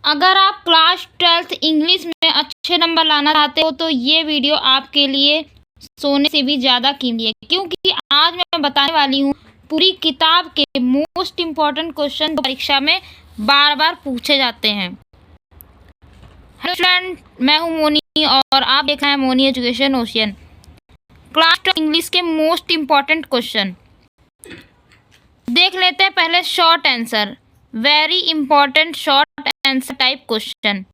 अगर आप class 12th English में अच्छे नंबर लाना चाहते हो तो ये वीडियो आपके लिए सोने से भी ज़्यादा कीमती है, क्योंकि आज मैं बताने वाली हूँ पूरी किताब के मोस्ट इम्पॉर्टेंट क्वेश्चन जो परीक्षा में बार बार पूछे जाते हैं। हेलो स्टूडेंट, मैं हूँ मोनी और आप देख रहे हैं Moni education ocean. Class 12 English के मोस्ट इम्पॉर्टेंट क्वेश्चन देख लेते हैं। पहले short answer, very important short answer type question.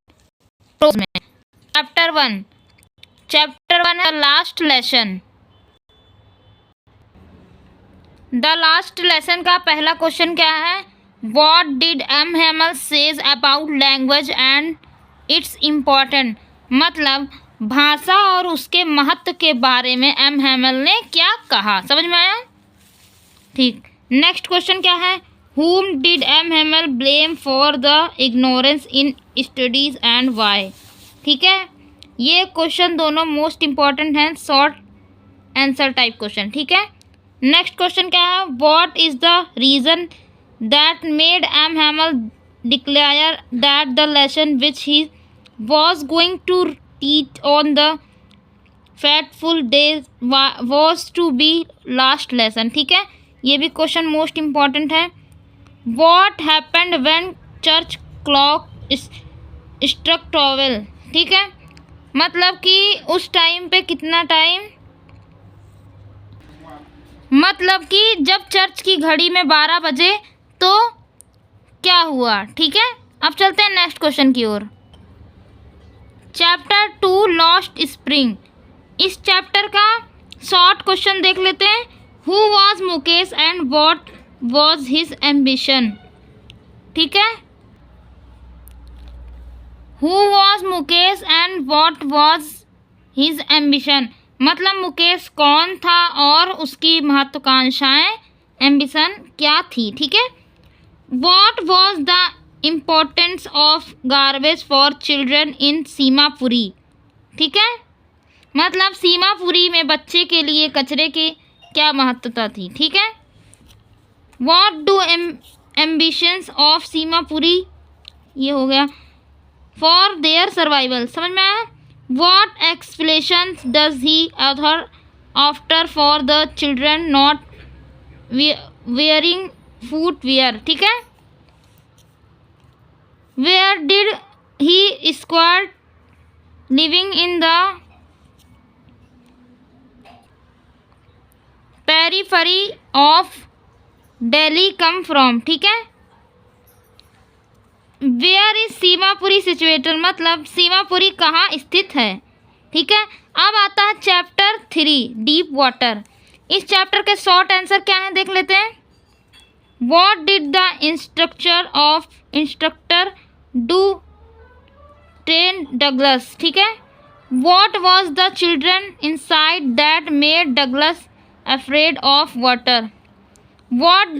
Chapter one है last lesson. The last lesson का पहला क्वेश्चन क्या है? What did M Hamel says about language and its important. मतलब भाषा और उसके महत्व के बारे में एम हेमल ने क्या कहा। समझ में आया? ठीक। नेक्स्ट क्वेश्चन क्या है? Whom did M. Hamel blame for the ignorance in studies and why? ठीक है, ये क्वेश्चन दोनों मोस्ट इम्पॉर्टेंट हैं, शॉर्ट आंसर टाइप क्वेश्चन। ठीक है। नेक्स्ट क्वेश्चन क्या है? What is the reason that made M. Hamel declare that the lesson which he was going to teach on the fateful days was to be last lesson? ठीक है, ये भी question most important है। What happened when church clock struck 12? ठीक है, मतलब कि उस टाइम पे कितना टाइम, मतलब कि जब चर्च की घड़ी में 12 बजे तो क्या हुआ। ठीक है, अब चलते हैं नेक्स्ट क्वेश्चन की ओर। Chapter 2 lost spring. इस चैप्टर का शॉर्ट क्वेश्चन देख लेते हैं। Who was Mukesh and what was his ambition. ठीक है, who was Mukesh and what was his ambition, मतलब मुकेश कौन था और उसकी महत्वाकांक्षाएं, एम्बिशन क्या थी। ठीक है। What was the importance of garbage for children in Seemapuri. ठीक है, मतलब सीमापुरी में बच्चे के लिए कचरे की क्या महत्वता थी। ठीक है। What do ambitions of Seemapuri, ये हो गया, for their survival। समझ में आया? What explanations does he author after for the children not wearing footwear। ठीक है। Where did he squad living in the periphery of Delhi come from। ठीक है। वेयर इज सीमापुरी सिचुएटेड, मतलब सीमापुरी कहाँ स्थित है। ठीक है। अब आता है चैप्टर 3 डीप वाटर। इस चैप्टर के शॉर्ट आंसर क्या है देख लेते हैं। What did the instructor do train Douglas. ठीक है। What was the children inside that made Douglas afraid of water. What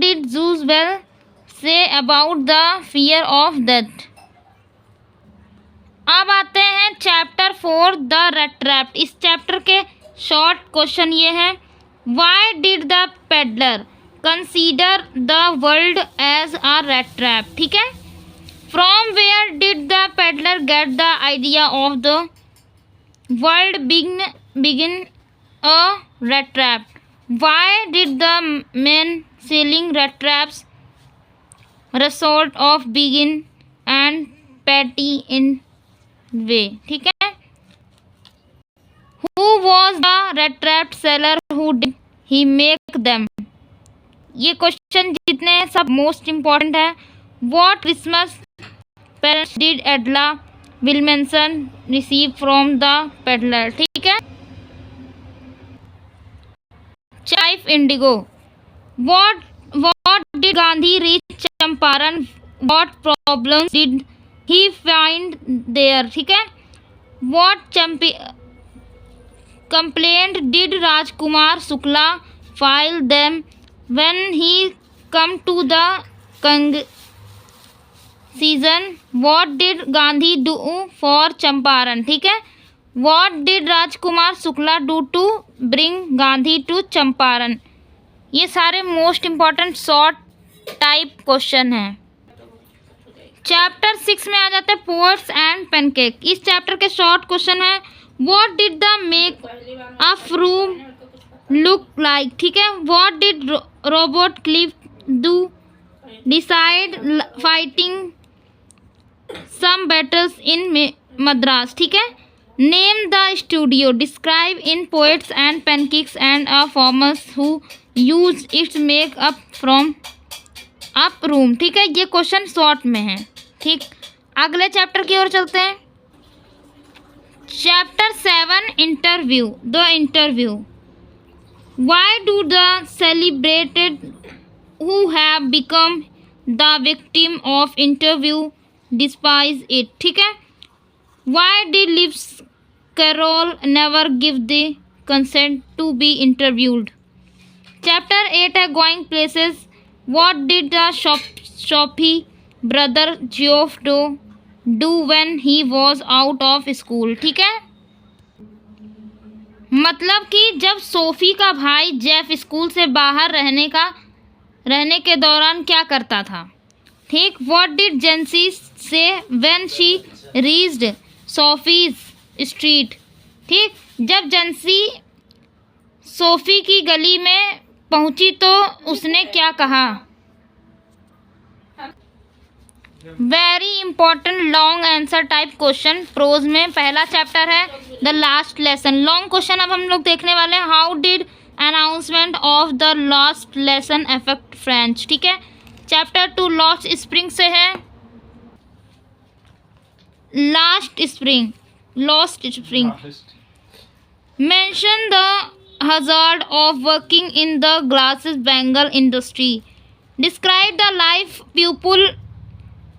did Zeuswell say about the fear of death? अब आते हैं चैप्टर 4 द रेट ट्रैप। इस chapter के short question ये हैं। Why did the peddler consider the world as a rat trap? ठीक है। From where did the peddler get the idea of the world begin a rat trap? Why did the men selling rat traps resort of begin and petty in way? ठीक है। Who was the rat trap seller? Who did he make them? ये question जितने हैं सब most important है। What Christmas parents did Edla Williamson receive from the peddler? ठीक है। Chief Indigo. What did Gandhi reach Champaran? What problems did he find there? ठीक है। What complaint did Rajkumar Shukla file them when he come to the season? What did Gandhi do for Champaran? ठीक है। What did Rajkumar Shukla do to bring Gandhi to Champaran? ये सारे most important short type question हैं। Chapter 6 में आ जाते हैं poets and pancake. इस चैप्टर के शॉर्ट क्वेश्चन है, what did the make up room look like, ठीक है। What did Robert Clive do decide fighting some battles in Madras, ठीक है। Name the studio, describe in poets and pancakes and a farmers who use its make up from up room, ठीक है। ये question short में है, ठीक। अगले chapter की ओर चलते हैं। Chapter 7 interview, the interview. Why do the celebrated who have become the victim of interview despise it, ठीक है। Why did Lewis Carroll never give the consent to be interviewed. Chapter 8 है going places. What did the Sophie brother Geoff do when he was out of school, ठीक है। मतलब कि जब Sophie का भाई जेफ स्कूल से बाहर रहने के दौरान क्या करता था, ठीक। What did Jansie say when she reached Sophie's street, ठीक। जब जेंसी सोफी की गली में पहुंची तो उसने क्या कहा। Very important long answer type question prose में। पहला चैप्टर है the last lesson. Long question अब हम लोग देखने वाले हैं। How did announcement of the last lesson affect French, ठीक है। चैप्टर 2 लॉस्ट स्प्रिंग से है। Lost spring mention the hazard of working in the glasses bangle industry. Describe the life pupil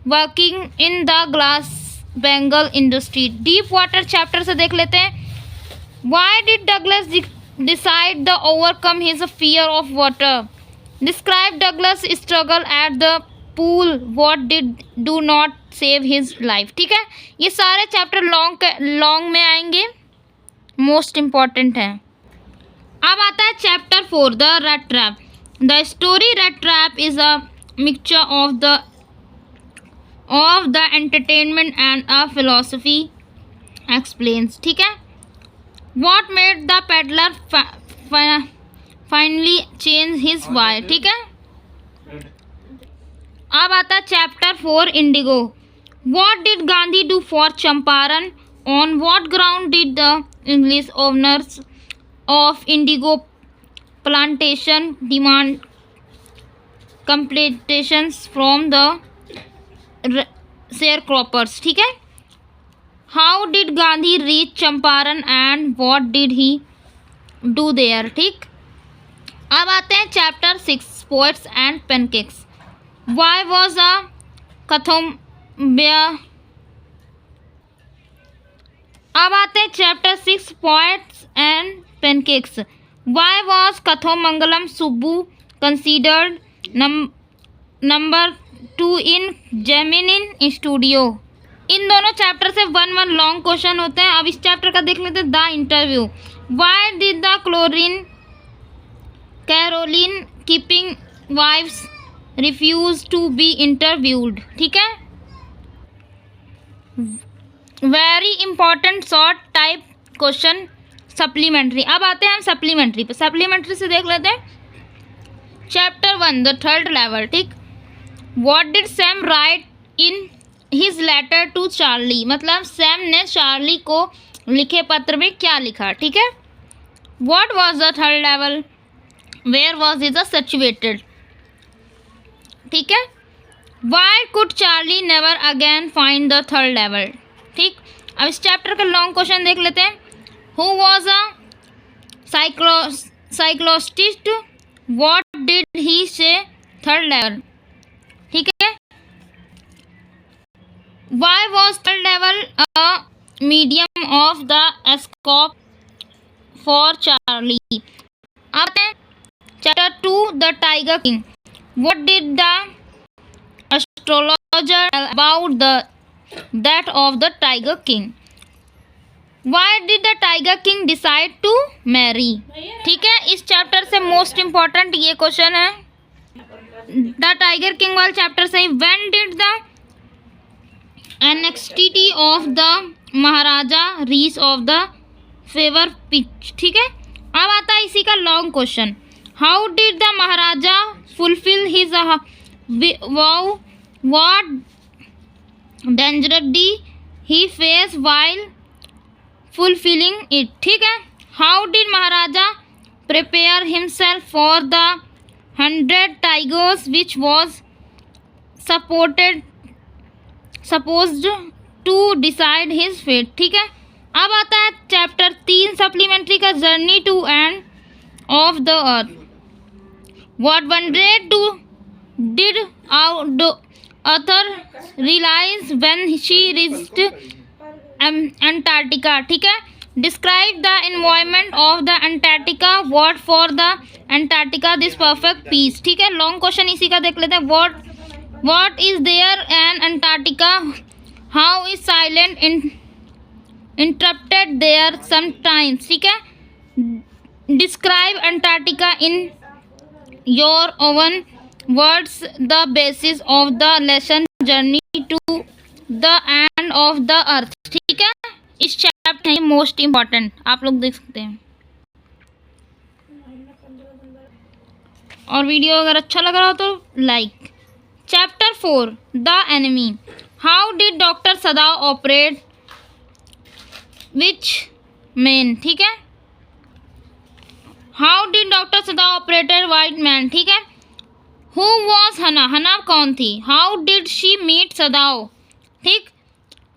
working in the glass bangle industry. Deep water chapter से देख लेते हैं। Why did Douglas decide to overcome his fear of water? Describe Douglas struggle at the pool. What did do not save his life, ठीक है। ये सारे chapter long में आएंगे, मोस्ट इम्पॉर्टेंट है। अब आता है chapter 4 the rat trap. The story rat trap is a mixture of the entertainment and a philosophy explains, ठीक है। What made the peddler finally change his wire, ठीक है। अब आता है chapter 4 Indigo. What did Gandhi do for Champaran. On what ground did the English owners of indigo plantation demand compensations from the sharecroppers, ठीक है। How did Gandhi reach Champaran and what did he do there, ठीक। अब आते हैं chapter 6 poets and pancakes. Why was a Kathombia। अब आते हैं chapter 6 poets and pancakes. Why was Kothamangalam Subbu considered number 2 in Gemini studio. इन दोनों चैप्टर से 1 लॉन्ग क्वेश्चन होते हैं। अब इस चैप्टर का देख लेते हैं the interview. Why did the Caroline keeping wives refuse to be interviewed, ठीक है। Very important short type question supplementary. अब आते हैं हम सप्लीमेंट्री पे। सप्लीमेंट्री से देख लेते हैं चैप्टर 1 द थर्ड लेवल, ठीक। What did Sam write in his letter to Charlie. मतलब सैम ने चार्ली को लिखे पत्र में क्या लिखा, ठीक है। What was the third level, where was it situated, ठीक है। Why could Charlie never again find the third level, ठीक। अब इस चैप्टर का लॉन्ग क्वेश्चन देख लेते हैं। Who was a cyclist? What did he say? Third level, ठीक है। Why was third level a medium of the escape for Charlie? अब chapter 2 the Tiger King. What did the astrologer tell about the death of the Tiger King? Why did the Tiger King decide to marry, ठीक है। इस chapter से most important ये question है। The tiger king वाले chapter से। When did the anxiety of the Maharaja reach of the favour pitch. ठीक है, अब आता है इसी का long question. How did the Maharaja fulfil his wow, what dangerous he face while fulfilling it. ठीक है, how did Maharaja prepare himself for the 100 tigers which was supposed to decide his fate। ठीक है, अब आता है chapter 3 supplementary का, journey to end of the earth. What wonder did author realise when she reached Antarctica. ठीक है, describe the environment of the Antarctica, what for the Antarctica this perfect piece. ठीक है, लॉन्ग क्वेश्चन इसी का देख लेते हैं। What is there an Antarctica, how is silent interrupted there sometimes. ठीक है, describe Antarctica in your own words, the basis of the lesson journey to the end of the earth. ठीक है, इस चैप्टर है मोस्ट इम्पॉर्टेंट, आप लोग देख सकते हैं। और वीडियो अगर अच्छा लग रहा हो तो like. Chapter 4 the enemy. How did doctor Sadao operate which man. ठीक है, how did doctor Sadao operated white man. ठीक है, हु वॉज हना, हना कौन थी। How did she meet Sadao. ठीक,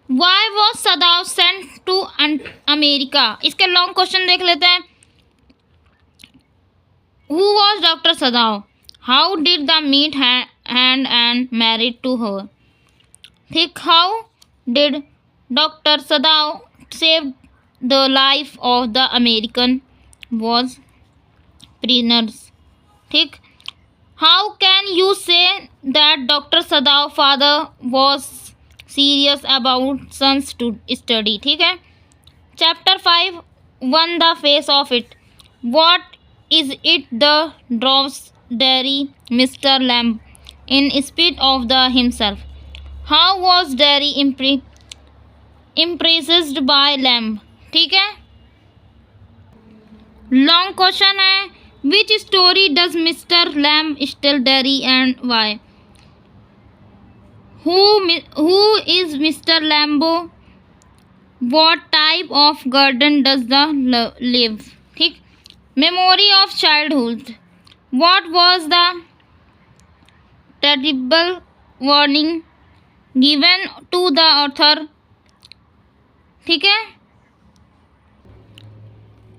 why was Sadao sent to America. इसके long question देख लेते हैं। Who was doctor Sadao, how did the meet hand and married to her. ठीक, how did doctor Sadao save the life of the American was prisoners. ठीक, how can you say that doctor Sadao father was serious about sons to study. ठीक है, chapter 5 on the face of it. What is it the draws Derry mister Lamb in spite of the himself. How was Derry impressed by Lamb. ठीक है, long question है। Which story does mister Lamb tell Derry and why. Who is Mr. Lambo? What type of garden does the live? ठीक, memory of childhood. What was the terrible warning given to the author? ठीक है,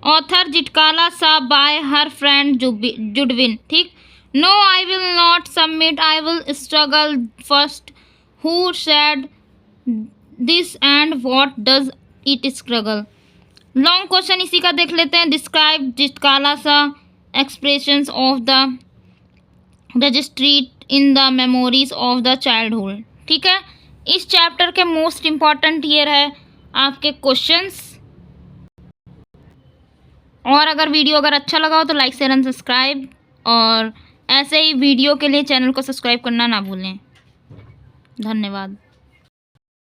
author Jitkala saw by her friend Judwin। ठीक, no I will not submit, I will struggle first। Who said this and what does it struggle। Long question इसी का देख लेते हैं। Describe जितकाला सा expressions of the registry in the memories of the childhood. ठीक है, इस चैप्टर के मोस्ट इम्पॉर्टेंट ये है आपके क्वेश्चंस। और अगर वीडियो अगर अच्छा लगा हो तो लाइक शेयर एंड सब्सक्राइब, और ऐसे ही वीडियो के लिए चैनल को सब्सक्राइब करना ना भूलें। धन्यवाद।